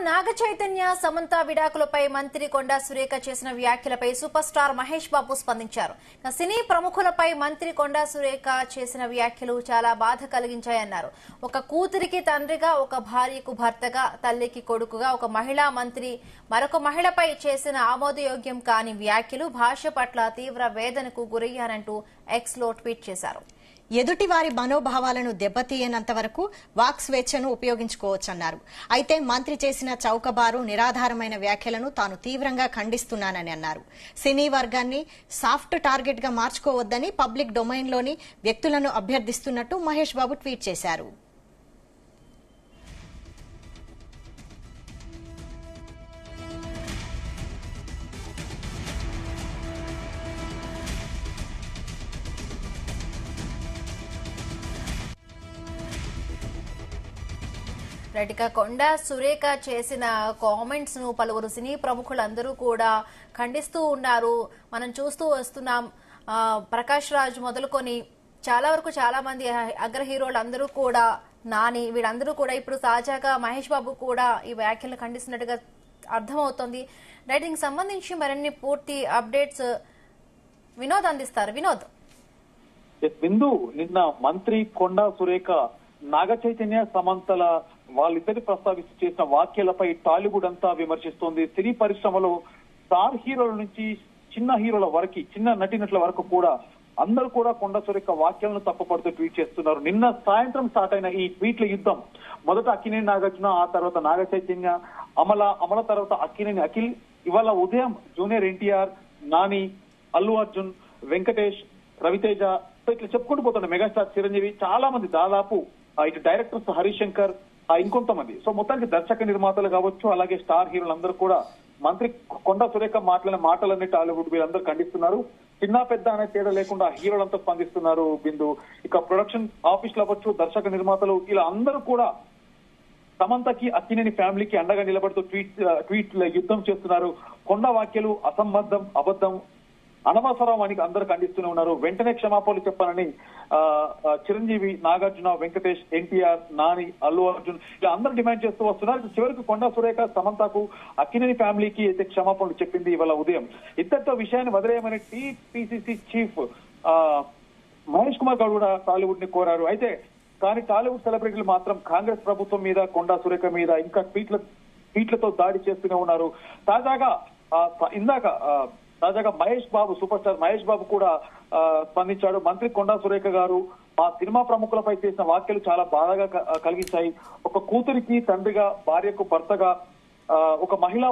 నాగ చైతన్య సమంత విడాకులపై మంత్రి కొండా సురేఖ చేసిన వ్యాఖ్యలపై సూపర్ స్టార్ మహేష్ బాబు స్పందించారు. సినీ ప్రముఖులపై మంత్రి కొండా సురేఖ చేసిన వ్యాఖ్యలు చాలా బాధ కలిగించాయన్నారు. ఒక కూతురికి తండ్రిగా, ఒక భార్యకు భర్తగా, తల్లికి కొడుకుగా ఒక మహిళా మంత్రి మరొక మహిళపై చేసిన ఆమోదయోగ్యం కాని వ్యాఖ్యలు భాష పట్ల తీవ్ర వేదనకు గురయ్యారంటూ ఎక్స్ లో ట్వీట్ చేశారు. ఎదుటి వారి మనోభావాలను దెబ్బతీయనంత వరకు వాక్ స్వేచ్ఛను ఉపయోగించుకోవచ్చన్నారు. అయితే మంత్రి చేసిన చౌకబారు, నిరాధారమైన వ్యాఖ్యలను తాను తీవ్రంగా ఖండిస్తున్నానని అన్నారు. సినీ వర్గాన్ని సాఫ్ట్ టార్గెట్ గా మార్చుకోవద్దని పబ్లిక్ డొమైన్లోని వ్యక్తులను అభ్యర్థిస్తున్నట్టు మహేష్ బాబు ట్వీట్ చేశారు. రైట్గా కొండా సురేఖ చేసిన కామెంట్స్ ను పలువురు సినీ ప్రముఖులందరూ కూడా ఖండిస్తూ ఉన్నారు. మనం చూస్తూ వస్తున్నాం. ప్రకాష్ రాజ్ మొదలుకొని చాలా వరకు చాలా మంది అగ్ర హీరోలు అందరూ కూడా, నాని, వీళ్ళందరూ కూడా ఇప్పుడు తాజాగా మహేష్ బాబు కూడా ఈ వ్యాఖ్యలు ఖండిస్తున్నట్టుగా అర్థమవుతోంది. రైట్, దీనికి సంబంధించి మరిన్ని పూర్తి అప్డేట్స్ వినోద్ అందిస్తారు. వినోద్. బిందు, నిన్న మంత్రి కొండా సురేఖ నాగ చైతన్య సమంతల వాళ్ళిద్దరి ప్రస్తావిస్తూ చేసిన వ్యాఖ్యలపై టాలీవుడ్ అంతా విమర్శిస్తోంది. సినీ పరిశ్రమలో స్టార్ హీరోల నుంచి చిన్న హీరోల వరకు, చిన్న నటీనటుల వరకు కూడా అందరూ కూడా కొండా సురేఖ వ్యాఖ్యలను తప్పుపడుతూ ట్వీట్ చేస్తున్నారు. నిన్న సాయంత్రం స్టార్ట్ అయిన ఈ ట్వీట్ల యుద్ధం మొదట అక్కినేని నాగార్జున, ఆ తర్వాత నాగ చైతన్య, అమల తర్వాత అక్కినేని అఖిల్, ఇవాళ ఉదయం జూనియర్ ఎన్టీఆర్, నాని, అల్లు అర్జున్, వెంకటేష్, రవితేజ, ఇట్లా చెప్పుకుంటూ పోతున్న మెగాస్టార్ చిరంజీవి, చాలా మంది, దాదాపు ఇటు డైరెక్టర్స్ హరిశంకర్, ఇంకొంతమంది, సో మొత్తానికి దర్శక నిర్మాతలు కావచ్చు, అలాగే స్టార్ హీరోలందరూ కూడా మంత్రి కొండా సురేఖ మాట్లాడిన మాటలన్నీ టాలీవుడ్ వీళ్ళందరూ ఖండిస్తున్నారు. చిన్న పెద్ద అనే తేడా లేకుండా హీరోలంతా స్పందిస్తున్నారు. బిందు, ఇక ప్రొడక్షన్ ఆఫీస్ లో అవ్వచ్చు, దర్శక నిర్మాతలు, ఇలా అందరూ కూడా సమంతకి, అక్కినేని ఫ్యామిలీకి అండగా నిలబడుతూ ట్వీట్ యుద్ధం చేస్తున్నారు. కొండా వ్యాఖ్యలు అసంబద్ధం, అబద్ధం, అనవసరం అని అందరూ ఖండిస్తూనే ఉన్నారు. వెంటనే క్షమాపణలు చెప్పాలని చిరంజీవి, నాగార్జున, వెంకటేష్, ఎన్టీఆర్, నాని, అల్లు అర్జున్ ఇలా అందరూ డిమాండ్ చేస్తూ వస్తున్నారు. చివరికి కొండా సురేఖ సమంతకు, అక్కినేని ఫ్యామిలీకి అయితే క్షమాపణలు చెప్పింది ఇవాళ ఉదయం. ఇద్దరితో విషయాన్ని వదిలేయమని టీపీసీసీ చీఫ్ మహేష్ కుమార్ గౌడ్ కూడా టాలీవుడ్ ని కోరారు. అయితే కానీ టాలీవుడ్ సెలబ్రిటీలు మాత్రం కాంగ్రెస్ ప్రభుత్వం మీద, కొండా సురేఖ మీద ఇంకా ట్వీట్లతో దాడి చేస్తూనే ఉన్నారు. తాజాగా మహేష్ బాబు, సూపర్ స్టార్ మహేష్ బాబు కూడా స్పందించాడు. మంత్రి కొండా సురేఖ గారు మా సినిమా ప్రముఖులపై చేసిన వ్యాఖ్యలు చాలా బాధగా కలిగించాయి. ఒక కూతురికి తండ్రిగా, భార్యకు భర్తగా, ఒక మహిళా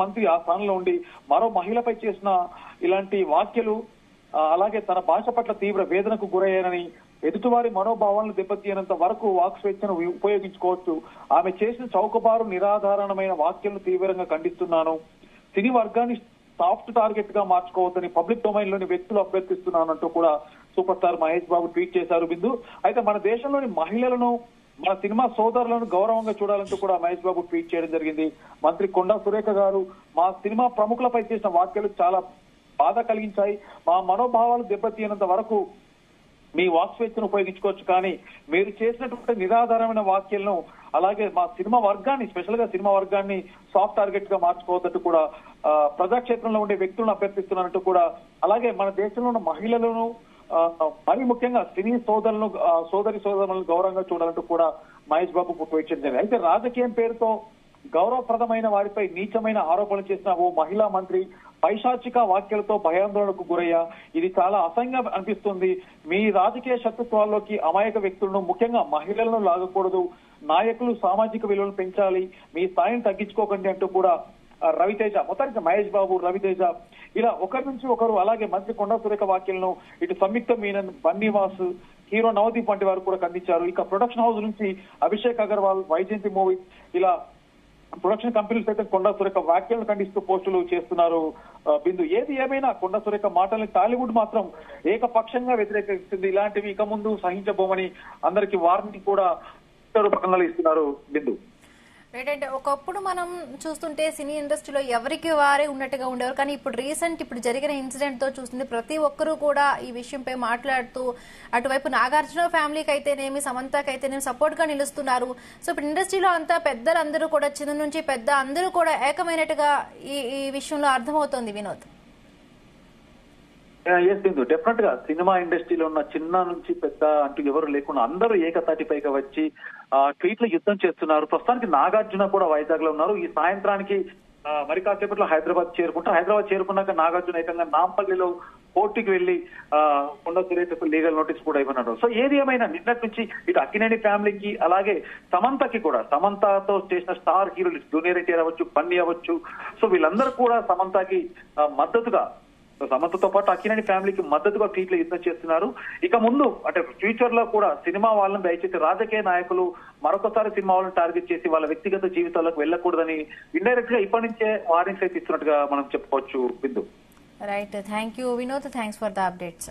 మంత్రి ఆ స్థానంలో ఉండి మరో మహిళపై చేసిన ఇలాంటి వ్యాఖ్యలు, అలాగే తన భాష పట్ల తీవ్ర వేదనకు గురయ్యానని, ఎదుటివారి మనోభావాలను దెబ్బతీయనంత వరకు వాక్ స్వేచ్ఛను ఉపయోగించుకోవచ్చు. ఆమె చేసిన చౌకబారు, నిరాధారణమైన వ్యాఖ్యలను తీవ్రంగా ఖండిస్తున్నాను. సినీ వర్గాన్ని సాఫ్ట్ టార్గెట్ గా మార్చుకోవద్దని పబ్లిక్ డొమైన్ లోని వ్యక్తులు అభ్యర్థిస్తున్నానంటూ కూడా super star Mahesh Babu tweet చేశారు. బిందు, అయితే మన దేశంలోని మహిళలను, మన సినిమా సోదరులను గౌరవంగా చూడాలంటూ కూడా మహేష్ బాబు ట్వీట్ చేయడం జరిగింది. మంత్రి కొండా సురేఖ గారు మా సినిమా ప్రముఖులపై చేసిన వ్యాఖ్యలు చాలా బాధ కలిగించాయి. మా మనోభావాలు దెబ్బతీయనంత వరకు మీ వాక్ స్వేచ్ఛను ఉపయోగించుకోవచ్చు, కానీ మీరు చేసినటువంటి నిరాధారమైన వ్యాఖ్యలను, అలాగే మా సినిమా వర్గాన్ని, స్పెషల్ గా సినిమా వర్గాన్ని సాఫ్ట్ టార్గెట్ గా మార్చుకోవద్దంటూ కూడా ప్రజాక్షేత్రంలో ఉండే వ్యక్తులను అభ్యర్థిస్తున్నట్టు కూడా, అలాగే మన దేశంలో ఉన్న మహిళలను, మరీ ముఖ్యంగా సినీ సోదరులను గౌరవంగా చూడాలంటూ కూడా మహేష్ బాబు ట్వీట్ చేయడం. అయితే రాజకీయం పేరుతో గౌరవప్రదమైన వారిపై నీచమైన ఆరోపణలు చేసిన ఓ మహిళా మంత్రి పైశాచిక వ్యాఖ్యలతో భయాందోళనకు గురయ్యా. ఇది చాలా అసహ్యంగా అనిపిస్తుంది. మీ రాజకీయ శత్రుత్వాల్లోకి అమాయక వ్యక్తులను, ముఖ్యంగా మహిళలను లాగకూడదు. నాయకులు సామాజిక విలువలను పెంచాలి, మీ స్థాయిని తగ్గించుకోకండి అంటూ కూడా రవితేజ, మొత్తానికి మహేష్ బాబు, రవితేజ ఇలా ఒకరి నుంచి ఒకరు, అలాగే మంత్రి కొండా సురేఖ వ్యాఖ్యలను ఇటు సంయుక్త మీనన్, బన్నీవాస్, హీరో నవదీప్ వంటి వారు కూడా ఖండించారు. ఇక ప్రొడక్షన్ హౌస్ నుంచి అభిషేక్ అగర్వాల్, వైజయంతి మూవీస్ ఇలా ప్రొడక్షన్ కంపెనీలు సైతం కొండా సురేఖ వ్యాఖ్యలను ఖండిస్తూ పోస్టులు చేస్తున్నారు. బిందు, ఏది ఏమైనా కొండా సురేఖ మాటల్ని టాలీవుడ్ మాత్రం ఏకపక్షంగా వ్యతిరేకిస్తుంది. ఇలాంటివి ఇక ముందు సహించబోమని అందరికి వార్నింగ్ కూడా రూపకంగా ఇస్తున్నారు. బిందు. రైట్. అంటే ఒకప్పుడు మనం చూస్తుంటే సినీ ఇండస్ట్రీలో ఎవరికి వారే ఉన్నట్టుగా ఉండేవారు, కానీ ఇప్పుడు జరిగిన ఇన్సిడెంట్ తో చూస్తుంది ప్రతి ఒక్కరూ కూడా ఈ విషయంపై మాట్లాడుతూ అటువైపు నాగార్జున ఫ్యామిలీకి అయితేనేమి సమంతకి అయితేనేమి సపోర్ట్ గా నిలుస్తున్నారు. సో ఇప్పుడు ఇండస్ట్రీలో అంతా పెద్దలందరూ కూడా చిన్న నుంచి పెద్ద అందరూ కూడా ఏకమైనట్టుగా ఈ విషయంలో అర్థమవుతోంది వినోద్. డెఫినెట్ గా సినిమా ఇండస్ట్రీలో ఉన్న చిన్న నుంచి పెద్ద అంటూ ఎవరు లేకుండా అందరూ ఏకతాటిపైగా వచ్చి ట్వీట్లు యుద్ధం చేస్తున్నారు. ప్రస్తుతానికి నాగార్జున కూడా వైజాగ్ లో ఉన్నారు. ఈ సాయంత్రానికి మరి కాసేపట్లో హైదరాబాద్ చేరుకున్నాక నాగార్జున ఏకంగా నాంపల్లిలో కోర్టుకి వెళ్లి కొండా సురేఖకు లీగల్ నోటీస్ కూడా ఇవ్వనున్నారు. సో ఏది ఏమైనా నిన్నటి నుంచి ఇటు అక్కినేని ఫ్యామిలీకి అలాగే సమంతకి కూడా, సమంతతో చేసిన స్టార్ హీరోలు జూనియర్ ఎన్టీఆర్ అవ్వచ్చు, బన్నీ అవ్వచ్చు, సో వీళ్ళందరూ కూడా సమంతకి మద్దతుగా, సమంతతో పాటు అక్కినేని ఫ్యామిలీకి మద్దతుగా ట్వీట్లు యుద్ధం చేస్తున్నారు. ఇక ముందు అంటే ఫ్యూచర్ లో కూడా సినిమా వాళ్ళని దయచేసి రాజకీయ నాయకులు మరొకసారి సినిమా వాళ్ళని టార్గెట్ చేసి వాళ్ళ వ్యక్తిగత జీవితాలకు వెళ్ళకూడదని ఇండైరెక్ట్ గా ఇప్పటి నుంచే వార్నింగ్స్ అయితే ఇస్తున్నట్టుగా మనం చెప్పుకోవచ్చు. Bindu. Right. Thank you Vinod. Thanks for the updates.